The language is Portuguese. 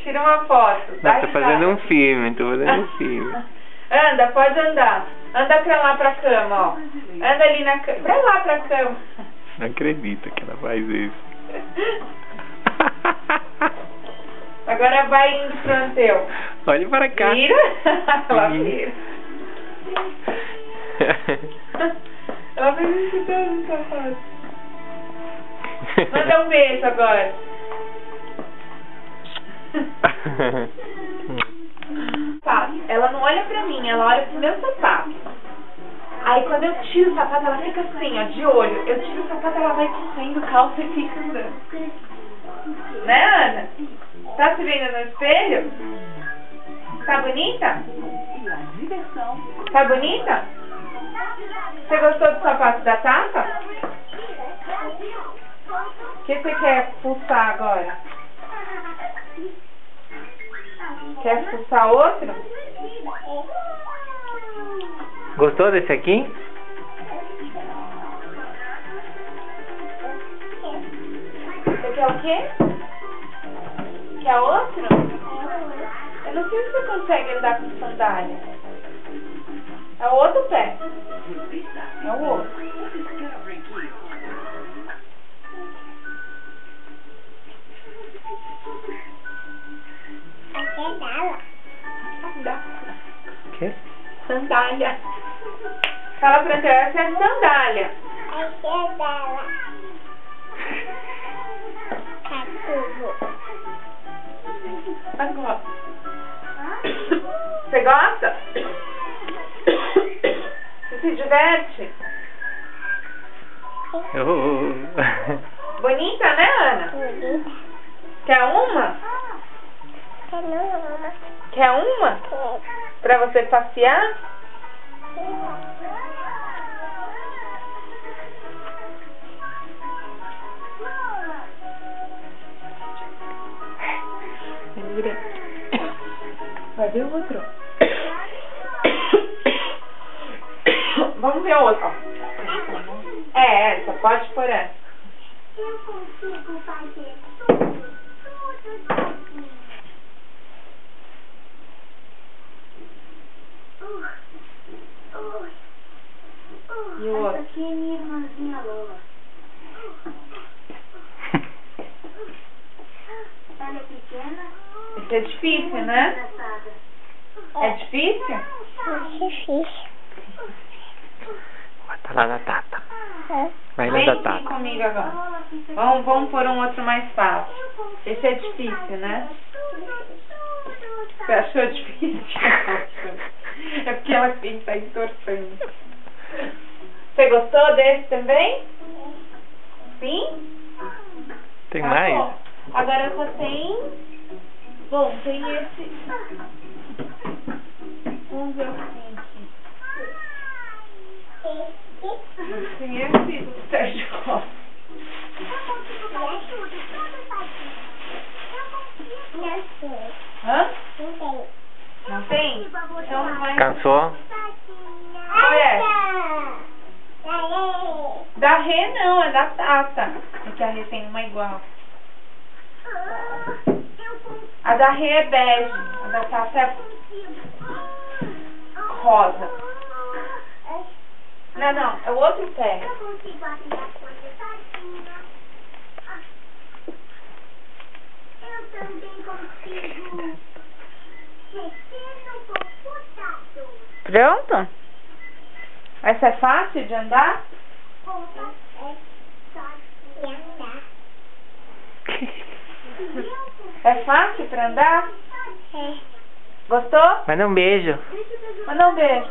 Tira uma foto. Não, tô fazendo um filme, Anda, pode andar. Anda pra lá pra cama, ó. Anda ali na cama. Pra lá pra cama. Não acredito que ela faz isso. Agora vai indo pro Anteu. Olha para cá. Vira. Ela vira. Ela fez isso tudo, nunca faz. Manda um beijo agora. Ela não olha pra mim, ela olha pro meu sapato. Aí quando eu tiro o sapato, ela fica assim, ó, de olho. Eu tiro o sapato, ela vai correndo calça e fica andando. Né, Ana? Tá se vendo no espelho? Tá bonita? Tá bonita? Você gostou do sapato da Tata? O que você quer pulsar agora? Quer pulsar outro? Gostou desse aqui? Você quer o quê? Quer outro? Eu não sei se você consegue andar com sandália. É o outro pé. É o outro. Que? Sandália. Fala pra ela, essa é sandália. Agora. Você gosta? Você se diverte? Bonita, né, Ana? Bonita. Quer uma? Quer uma? Pra você passear? Vai ver o outro. Vamos ver o outro. É, essa. Pode pôr essa. Eu consigo fazer tudo sozinho. E o outro? Essa aqui é minha irmãzinha Lola. Ela é pequena. Isso é difícil, né? É difícil? É difícil. Bota lá na Tata. Vai lá Vem da aqui Tata. comigo agora. Vamos pôr um outro mais fácil. Esse é difícil, né? Você achou difícil? É porque ela tem que estar entortando. Você gostou desse também? Sim? Tem Tá mais? bom. Agora só tem... Bom, tem esse... Vamos ver o que tem aqui. Tem esse do Sérgio Costa. Hã? Não tem? Então vai... Cansou? Qual é? Da Rê não, é da Tata. É que a Rê tem uma igual. A da Rê é bege. A da Tata é rosa. Não, não, é o outro pé. Eu consigo abrir a coisa sozinha. Eu também consigo mexer no computador. Pronto? Essa é fácil de andar? É só de andar. É fácil pra andar? É. Gostou? Manda um beijo. Manda um beijo.